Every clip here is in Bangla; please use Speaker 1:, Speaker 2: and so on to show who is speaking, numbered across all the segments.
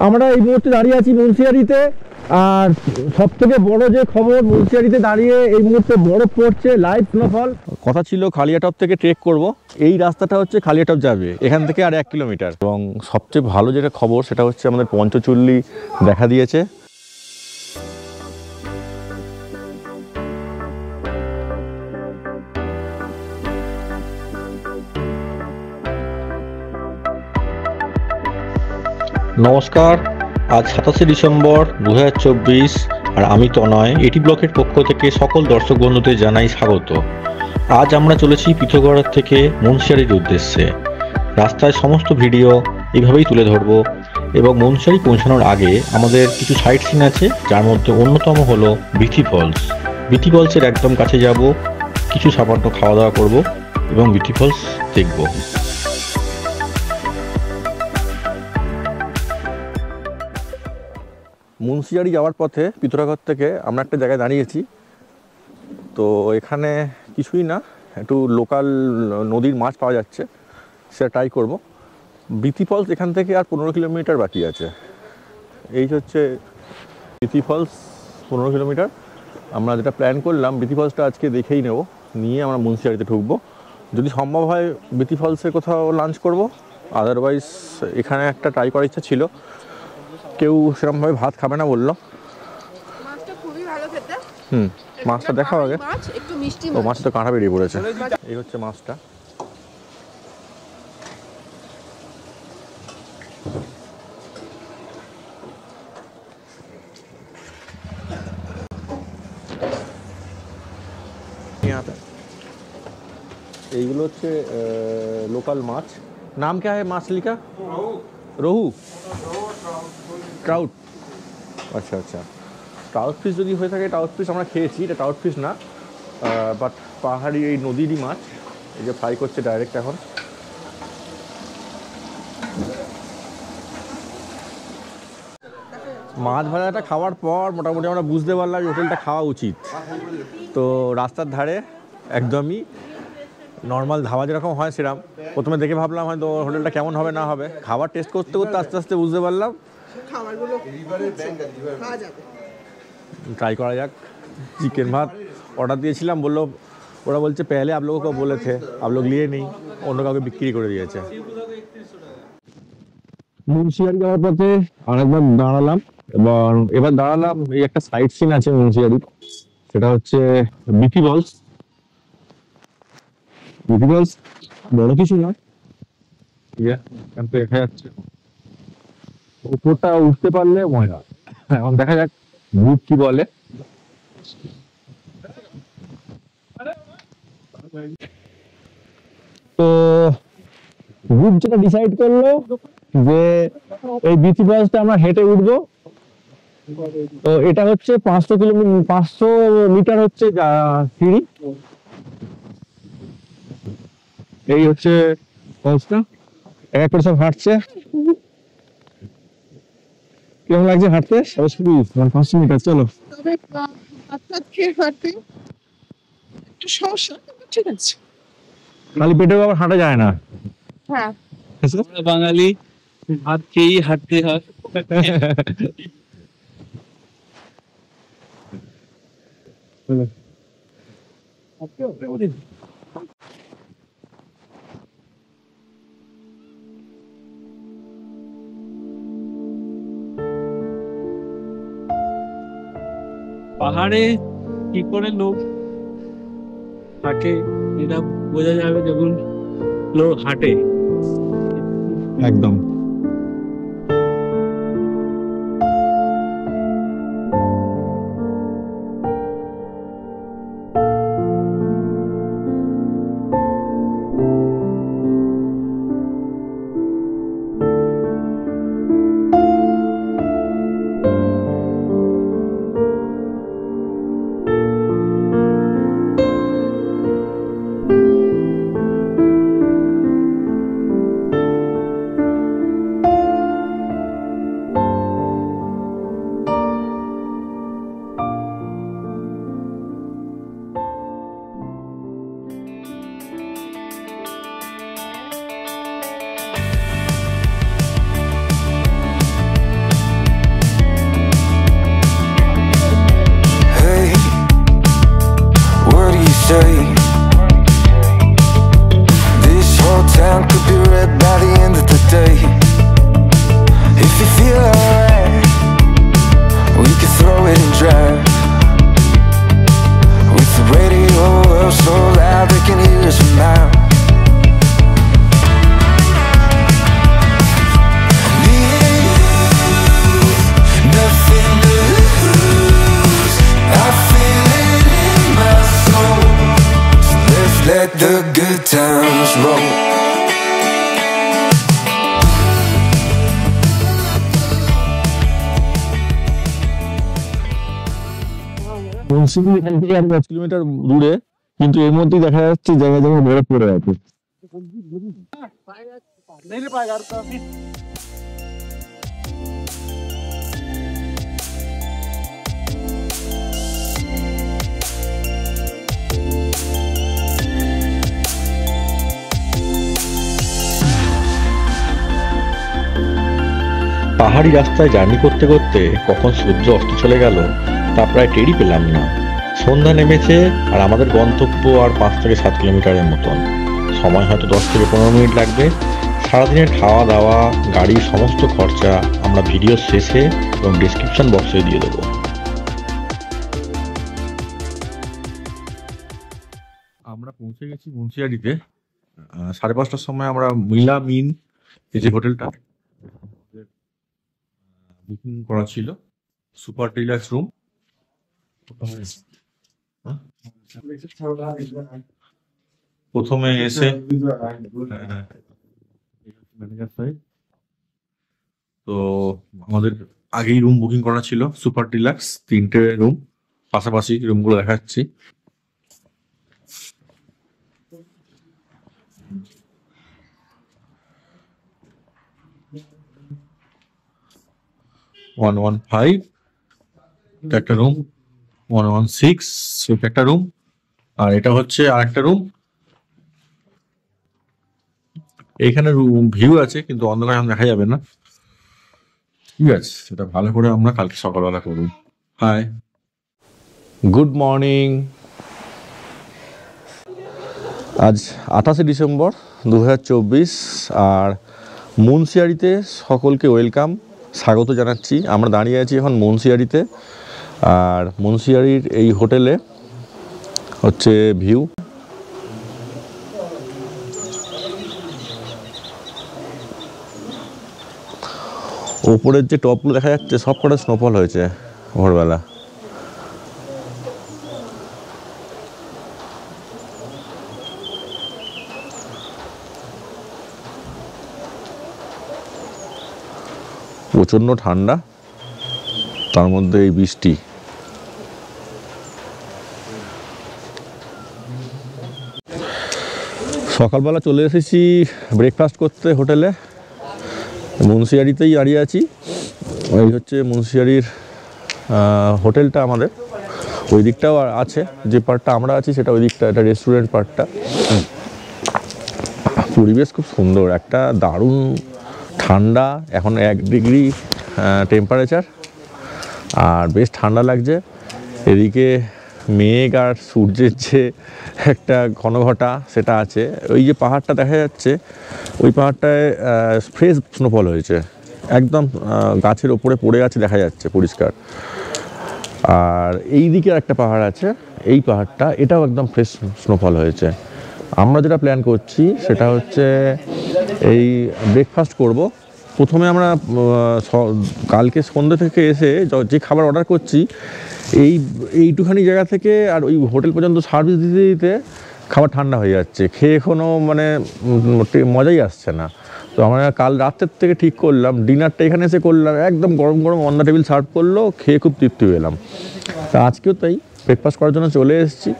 Speaker 1: আমরা এই মুহূর্তে দাঁড়িয়ে আছি মুন্সিয়ারিতে। আর সব থেকে বড় যে খবর, মুন্সিয়ারিতে দাঁড়িয়ে এই মুহূর্তে বরফ পড়ছে, লাইভ স্নোফল। কথা ছিল খালিয়াটপ থেকে ট্রেক করব, এই রাস্তাটা হচ্ছে খালিয়াটপ যাবে, এখান থেকে আর 1 কিলোমিটার। এবং সবচেয়ে ভালো যেটা খবর সেটা হচ্ছে আমাদের পঞ্চচুল্লি দেখা দিয়েছে।
Speaker 2: নমস্কার, আজ 27শে ডিসেম্বর 2024 আর আমি তনয় এটি ব্লকের পক্ষ থেকে সকল দর্শক বন্ধুদের জানাই স্বাগত। আজ আমরা চলেছি পিথোরগড় থেকে মুন্সিয়ারির উদ্দেশ্যে। রাস্তায় সমস্ত ভিডিও এইভাবেই তুলে ধরবো এবং মুন্সিয়ারি পৌঁছানোর আগে আমাদের কিছু সাইট সিন আছে, যার মধ্যে অন্যতম হলো বিথি ফলস। বিথি ফলসের একদম কাছে যাব, কিছু সামান্য খাওয়া দাওয়া করব এবং বিথি ফলস দেখব।
Speaker 1: মুন্সিয়ারি যাওয়ার পথে পিথোরাগড় থেকে আমরা একটা জায়গায় দাঁড়িয়েছি। তো এখানে কিছুই না, একটু লোকাল নদীর মাছ পাওয়া যাচ্ছে, সেটা ট্রাই করব। বিথি ফলস এখান থেকে আর 15 কিলোমিটার বাকি আছে। এই হচ্ছে বিথি ফলস, 15 কিলোমিটার। আমরা যেটা প্ল্যান করলাম, বিথি ফলসটা আজকে দেখেই নেব, নিয়ে আমরা মুন্সিয়ারিতে ঢুকবো। যদি সম্ভব হয় বিথি ফলসে কোথাও লাঞ্চ করব, আদারওয়াইজ এখানে একটা ট্রাই করার ইচ্ছা ছিল। কেউ সেরকমভাবে ভাত খাবে না বললো।
Speaker 3: মাছটা খুবই ভালো খেতে।
Speaker 1: মাছটা দেখাও আগে।
Speaker 3: মাছ একটু মিষ্টি,
Speaker 1: ও মাছটা কাঁটা বেরিয়ে পড়েছে। এই হচ্ছে মাছটা। এইগুলো হচ্ছে লোকাল মাছ। নাম क्या है मछली का? रोहू, ট্রাউট। আচ্ছা আচ্ছা, ট্রাউট ফিশ যদি হয়ে থাকে, ট্রাউট ফিশ আমরা খেয়েছি, এটা ট্রাউট ফিশ না, বাট পাহাড়ি এই নদীরই মাছ। এই যে ফ্রাই করছে ডাইরেক্ট এখন। মাছ ভাজাটা খাওয়ার পর মোটামুটি আমরা বুঝতে পারলাম যে হোটেলটা খাওয়া উচিত। তো রাস্তার ধারে একদমই নর্মাল ধাবা যেরকম হয় সেরকম। প্রথমে দেখে ভাবলাম হয়তো হোটেলটা কেমন হবে না হবে, খাবার টেস্ট করতে করতে আস্তে আস্তে বুঝতে পারলাম
Speaker 3: খাবারগুলো খাওয়া যাবে।
Speaker 1: ট্রাই করা যাক। চিকেন ভাত অর্ডার দিয়েছিলাম, বললো, ওরা বলছে পেলে आप लोगों को बोले थे, आप लोग लिए नहीं, অন্য কাউকে বিক্রি করে দিয়েছে। মুন্সিয়ারি যাওয়ার পথে আরেকবার দাঁড়ালাম, এবং এবার দাঁড়ালাম এই একটা সাইট সিন আছে মুন্সিয়ারি, সেটা হচ্ছে বিথি ফলস। বিথি ফলস বড় কিছু নয়, এখান থেকে দেখা যাচ্ছে। উপরটা উঠতে পারলে মজা। এখন দেখা যাক গ্রুপ কি বলে। তো গ্রুপ যেটা ডিসাইড করলো যে এই বিথি ফলসটা আমরা হেঁটে উঠবো। তো এটা হচ্ছে 500 মিটার হচ্ছে সিঁড়ি। এই হচ্ছে ফলসটা, এক করে সব হাঁটছে। কেমন লাগছে হাঁটতে? 500 মিটার। চলো,
Speaker 3: তবে ভাত খেয়ে হাঁটতে একটু সমস্যা, ঠিক আছে।
Speaker 1: খালি পেটে আবার হাঁটা যায় না।
Speaker 3: হ্যাঁ,
Speaker 4: বাঙালি ভাত খেয়েই হাঁটতে হয়। পাহাড়ে কি করে লোক হাঁটে এটা বোঝা যাবে যখন লোক হাঁটে।
Speaker 1: একদম। মুন্সিগঞ্জ এখান থেকে আর 5 কিলোমিটার দূরে, কিন্তু এর মধ্যেই দেখা যাচ্ছে জায়গায় জায়গায় বরফ পড়ে আছে।
Speaker 2: পাহাড়ি রাস্তায় জার্নি করতে করতে কখন সূর্য অস্ত চলে গেল তা প্রায় টেরই পেলাম না। সন্ধ্যা নেমেছে আর আমাদের গন্তব্য আর 5 থেকে 7 কিলোমিটারের মতন। সময় হয়তো 10 থেকে 15 মিনিট লাগবে। সারাদিনের খাওয়া দাওয়া, গাড়ির সমস্ত খরচা আমরা ভিডিও শেষে এবং ডিসক্রিপশন বক্সে দিয়ে দেবো।
Speaker 1: আমরা পৌঁছে গেছি মুন্সিয়ারিতে। 5:30টার সময় আমরা মিলা মিন, এই যে হোটেলটা বুকিং করা ছিল, সুপার ডিলাক্স রুম। প্রথমে এসে তো আমাদের আগেই রুম বুকিং করা ছিল, সুপার ডিলাক্স 3টে রুম, পাশাপাশি রুমগুলো দেখাচ্ছি। $115 একটা রুম, 116 একটা রুম, আর এটা হচ্ছে আরেকটা রুম। এইখানে রুম ভিউ আছে, কিন্তু অন্ধকারে এখন দেখা যাবে না। ঠিক আছে, সেটা ভালো করে আমরা কালকে সকালবেলা করব। Hi, good morning. আজ 28শে ডিসেম্বর 2024, আর মুন্সিয়ারিতে সকলকে ওয়েলকাম, স্বাগত জানাচ্ছি। আমরা দাঁড়িয়ে আছি এখন মুন্সিয়ারিতে, আর মুন্সিয়ারির এই হোটেলে হচ্ছে ভিউ। ওপরের যে টপগুলো দেখা যাচ্ছে সব কটা স্নোফল হয়েছে ভোরবেলা। প্রচণ্ড ঠান্ডা, তার মধ্যে এই বৃষ্টি। সকালবেলা চলে এসেছি ব্রেকফাস্ট করতে হোটেলে, মুন্সিয়ারিতেই দাঁড়িয়ে আছি। এই হচ্ছে মুন্সিয়ারির হোটেলটা আমাদের। ওই দিকটাও আছে, যে পার্টটা আমরা আছি সেটা ওই দিকটা, এটা রেস্টুরেন্ট পার্টটা। পরিবেশ খুব সুন্দর, একটা দারুণ ঠান্ডা, এখন 1 ডিগ্রি টেম্পারেচার, আর বেশ ঠান্ডা লাগছে। এদিকে মেঘ আর সূর্যের যে একটা ঘনঘটা সেটা আছে। ওই যে পাহাড়টা দেখা যাচ্ছে, ওই পাহাড়টায় ফ্রেশ স্নোফল হয়েছে, একদম গাছের ওপরে পড়ে আছে, দেখা যাচ্ছে পরিষ্কার। আর এই দিকে একটা পাহাড় আছে, এই পাহাড়টা, এটাও একদম ফ্রেশ স্নোফল হয়েছে। আমরা যেটা প্ল্যান করছি সেটা হচ্ছে এই ব্রেকফাস্ট করব। প্রথমে আমরা কালকে সন্ধ্যে থেকে এসে যে খাবার অর্ডার করছি, এইটুখানি জায়গা থেকে আর ওই হোটেল পর্যন্ত সার্ভিস দিতে দিতে খাবার ঠান্ডা হয়ে যাচ্ছে, খেয়ে কোনো মানে মজাই আসছে না। তো আমরা কাল রাতের থেকে ঠিক করলাম ডিনারটা এখানে এসে করলাম, একদম গরম গরম অন দ্য টেবিল সার্ভ করলো, খেয়ে খুব তৃপ্তি পেলাম। তা আজকেও তাই ব্রেকফাস্ট করার জন্য চলে এসেছি।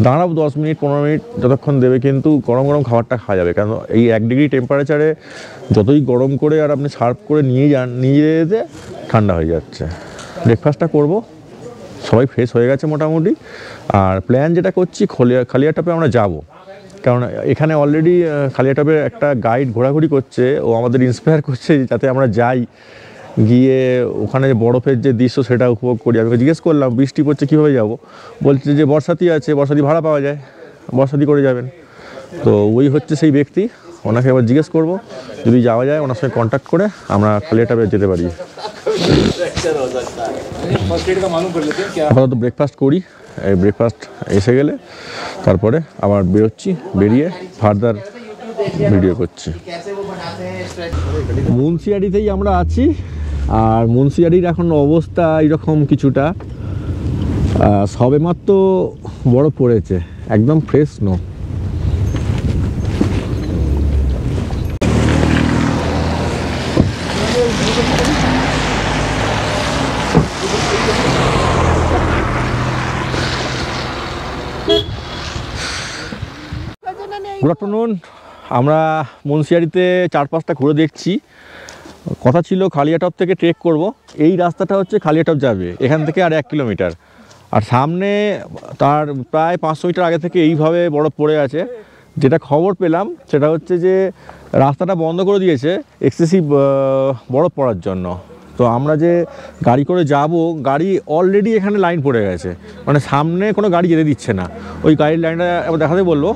Speaker 1: দাঁড়াবো 10 মিনিট 15 মিনিট যতক্ষণ দেবে, কিন্তু গরম গরম খাবারটা খাওয়া যাবে, কারণ এই 1 ডিগ্রি টেম্পারেচারে যতই গরম করে আর আপনি সার্ভ করে নিয়ে যান, নিয়ে যেতে ঠান্ডা হয়ে যাচ্ছে। ব্রেকফাস্টটা করব, সবাই ফ্রেশ হয়ে গেছে মোটামুটি। আর প্ল্যান যেটা করছি, খালিয়াটপে আমরা যাব, কারণ এখানে অলরেডি খালিয়াটপের একটা গাইড ঘোরাঘুরি করছে, ও আমাদের ইন্সপায়ার করছে যাতে আমরা যাই, গিয়ে ওখানে যে বরফের যে দৃশ্য সেটা উপভোগ করি। আমি জিজ্ঞেস করলাম বৃষ্টি পড়ছে কীভাবে যাব, বলছে যে বর্ষাতি আছে, বর্ষাতি ভাড়া পাওয়া যায়, বর্ষাতি করে যাবেন। তো ওই হচ্ছে সেই ব্যক্তি, ওনাকে এবার জিজ্ঞেস করব, যদি যাওয়া যায় ওনার সঙ্গে কন্ট্যাক্ট করে আমরা খালিয়াটপে যেতে পারি। আপাতত ব্রেকফাস্ট করি, এই ব্রেকফাস্ট এসে গেলে তারপরে আবার বেরোচ্ছি, বেরিয়ে ফার্দার ভিডিও করছি। মুন্সিয়ারিতেই আমরা আছি, আর মুন্সিয়ারির এখন অবস্থা এরকম কিছুটা, সবেমাত্র বরফ পড়েছে, একদম ফ্রেশ স্নো। Good afternoon. আমরা মুন্সিয়ারিতে 4-5টা ঘুরে দেখছি। কথা ছিল খালিয়াটপ থেকে ট্রেক করব। এই রাস্তাটা হচ্ছে খালিয়াটপ যাবে, এখান থেকে আর 1 কিলোমিটার। আর সামনে তার প্রায় 500 মিটার আগে থেকে এইভাবে বরফ পড়ে আছে। যেটা খবর পেলাম সেটা হচ্ছে যে রাস্তাটা বন্ধ করে দিয়েছে এক্সেসিভ বরফ পড়ার জন্য। তো আমরা যে গাড়ি করে যাব, গাড়ি অলরেডি এখানে লাইন পড়ে গেছে, মানে সামনে কোনো গাড়ি যেতে দিচ্ছে না। ওই গাড়ির লাইনটা আবার দেখাতে বলবো।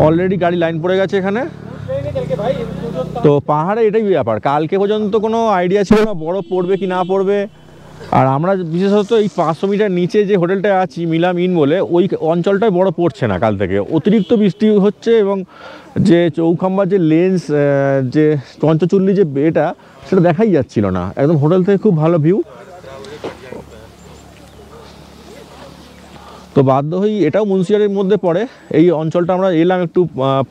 Speaker 1: অলরেডি গাড়ি লাইন পড়ে গেছে এখানে। তো পাহাড়ে এটাই ব্যাপার, কালকে পর্যন্ত কোনো আইডিয়া ছিল না বরফ পড়বে কি না পড়বে। আর আমরা বিশেষত এই 500 মিটার নিচে যে হোটেলটায় আছি মিলাম ইন বলে, ওই অঞ্চলটায় বরফ পড়ছে না কাল থেকে। অতিরিক্ত বৃষ্টি হচ্ছে এবং যে চৌখাম্বার যে লেন্স, যে পঞ্চচুল্লি যে এটা, সেটা দেখাই যাচ্ছিল না। একদম হোটেল থেকে খুব ভালো ভিউ। তো বাধ্য হয়ে, এটাও মুন্সিয়ারির মধ্যে পড়ে এই অঞ্চলটা, আমরা এলাম একটু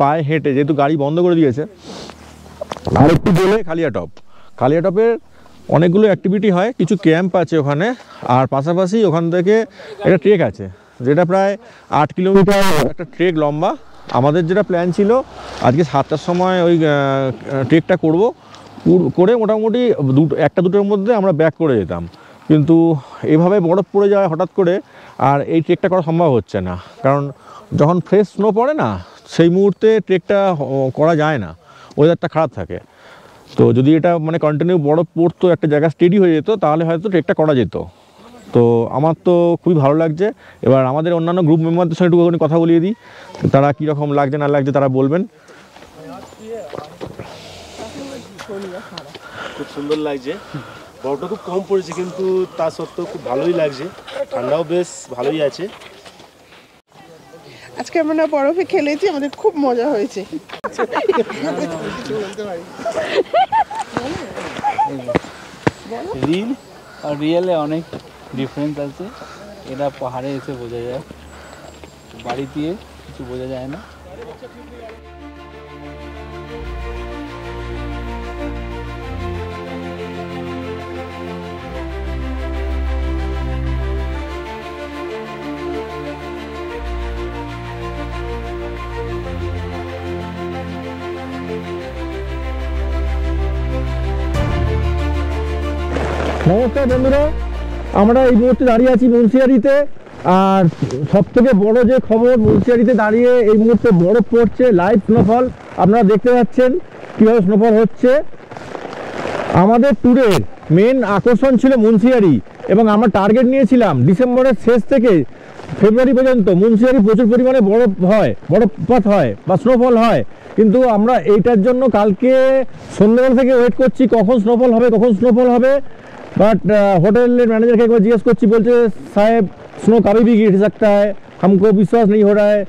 Speaker 1: পায়ে হেঁটে, যেহেতু গাড়ি বন্ধ করে দিয়েছে। আর একটু গেলে খালিয়াটপ। খালিয়াটপের অনেকগুলো অ্যাক্টিভিটি হয়, কিছু ক্যাম্প আছে ওখানে, আর পাশাপাশি ওখান থেকে একটা ট্রেক আছে যেটা প্রায় 8 কিলোমিটার একটা ট্রেক লম্বা। আমাদের যেটা প্ল্যান ছিল আজকে 7টার সময় ওই ট্রেকটা করে মোটামুটি 1-2টোর মধ্যে আমরা ব্যাক করে যেতাম। কিন্তু এভাবে বরফ পড়ে যায় হঠাৎ করে, আর এই ট্রেকটা করা সম্ভব হচ্ছে না। কারণ যখন ফ্রেশ স্নো পড়ে না, সেই মুহূর্তে ট্রেকটা করা যায় না, ওয়েদারটা খারাপ থাকে। তো যদি এটা মানে কন্টিনিউ বরফ পড়তো, একটা জায়গা স্টেডি হয়ে যেত, তাহলে হয়তো ট্রেকটা করা যেত। তো আমার তো খুবই ভালো লাগছে। এবার আমাদের অন্যান্য গ্রুপ মেম্বারদের সঙ্গে একটু কথা বলিয়ে দিই, তারা কীরকম লাগছে না লাগছে তারা বলবেন।
Speaker 5: খুব সুন্দর লাগছে, বরফটা খুব কম পড়েছে কিন্তু তা সত্ত্বেও খুব ভালোই লাগছে, ঠান্ডাও বেশ ভালোই আছে।
Speaker 3: আজকে আমরা বরফে খেলেছি, আমাদের খুব মজা হয়েছে।
Speaker 4: রিল আর রিয়েলে অনেক ডিফারেন্স আছে। এটা পাহাড়ে এসে বোঝা যায়, বাড়িতে কিছু বোঝা যায় না।
Speaker 1: নমস্কার বন্ধুরা, আমরা এই মুহূর্তে দাঁড়িয়ে আছি মুন্সিয়ারিতে। আর সব থেকে বড় যে খবর, মুন্সিয়ারিতে দাঁড়িয়ে এই মুহূর্তে বরফ পড়ছে, লাইভ স্নোফল আপনারা দেখতে পাচ্ছেন কীভাবে স্নোফল হচ্ছে। আমাদের ট্যুরের মেন আকর্ষণ ছিল মুন্সিয়ারি, এবং আমরা টার্গেট নিয়েছিলাম ডিসেম্বরের শেষ থেকে ফেব্রুয়ারি পর্যন্ত মুন্সিয়ারি প্রচুর পরিমাণে বরফপাত হয় বা স্নোফল হয়। কিন্তু আমরা এইটার জন্য কালকে সন্ধ্যেবেলা থেকে ওয়েট করছি কখন স্নোফল হবে। বাট হোটেলের मैनेजर একবার জিজ্ঞেস করছি, বলছে সাহেব স্নো कभी भी गिर सकता है, हमको विश्वास नहीं हो रहा है,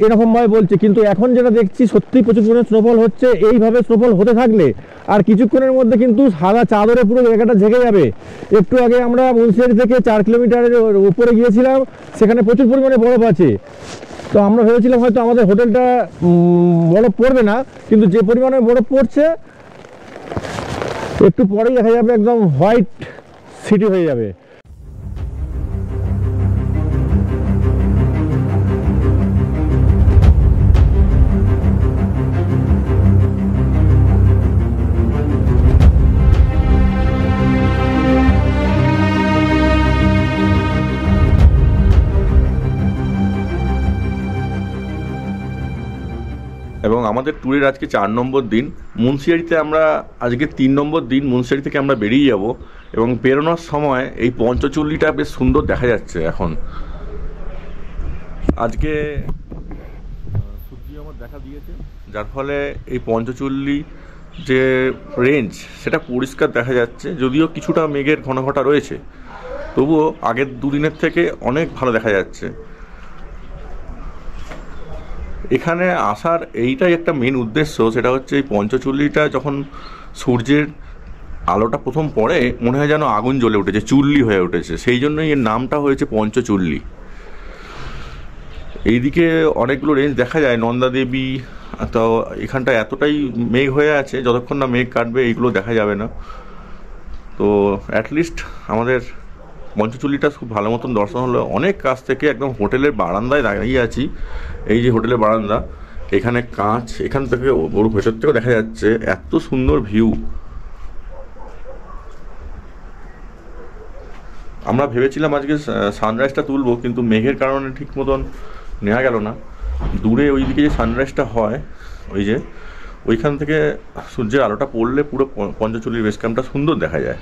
Speaker 1: এরকমভাবে বলছে। কিন্তু এখন যেটা দেখছি সত্যি প্রচুর পরিমাণে স্নোফল হচ্ছে। এইভাবে স্নোফল হতে থাকলে আর কিছুক্ষণের মধ্যে কিন্তু সাদা চাদরে পুরো জায়গাটা ঢেকে যাবে। একটু আগে আমরা মুন্সিয়ারি থেকে 4 কিলোমিটারের উপরে গিয়েছিলাম, সেখানে প্রচুর পরিমাণে বরফ আছে। তো আমরা ভেবেছিলাম হয়তো আমাদের হোটেলটা বরফ পড়বে না, কিন্তু যে পরিমাণে বরফ পড়ছে একটু পরেই দেখা যাবে একদম হোয়াইট সিটি হয়ে যাবে।
Speaker 6: এবং আমাদের ট্যুরের আজকে 4 নম্বর দিন। মুন্সিয়ারিতে আমরা আজকে 3 নম্বর দিন। মুন্সিয়ারি থেকে আমরা বেরিয়ে যাব, এবং বেরোনোর সময় এই পঞ্চচুল্লিটা বেশ সুন্দর দেখা যাচ্ছে এখন। আজকে সূর্য আমার দেখা দিয়েছে, যার ফলে এই পঞ্চচুল্লি যে রেঞ্জ সেটা পরিষ্কার দেখা যাচ্ছে। যদিও কিছুটা মেঘের ঘনঘটা রয়েছে, তবুও আগের দুদিনের থেকে অনেক ভালো দেখা যাচ্ছে। এখানে আসার এইটাই একটা মেন উদ্দেশ্য, সেটা হচ্ছে এই পঞ্চচুল্লিটা যখন সূর্যের আলোটা প্রথম পড়ে মনে হয় যেন আগুন জ্বলে উঠেছে, চুল্লি হয়ে উঠেছে, সেই জন্যই এর নামটা হয়েছে পঞ্চচুল্লি। এইদিকে অনেকগুলো রেঞ্জ দেখা যায়, নন্দা দেবী। তো এখানটা এতটাই মেঘ হয়ে আছে, যতক্ষণ না মেঘ কাটবে এইগুলো দেখা যাবে না। তো অ্যাটলিস্ট আমাদের পঞ্চচল্লিটা খুব ভালো মতন দর্শন হলো। অনেক কাছ থেকে একদম হোটেলের বারান্দায় দাঁড়িয়ে আছি। এই যে হোটেলের বারান্দা, এখানে কাঁচ, এখান থেকে ওর ভেতর থেকেও দেখা যাচ্ছে এত সুন্দর ভিউ। আমরা ভেবেছিলাম আজকে সানরাইজটা তুলবো, কিন্তু মেঘের কারণে ঠিক মতন নেওয়া গেল না। দূরে ওইদিকে যে সানরাইজটা হয়, ওইখান থেকে সূর্যের আলোটা পড়লে পুরো পঞ্চচল্লির বেস ক্যাম্পটা সুন্দর দেখা যায়।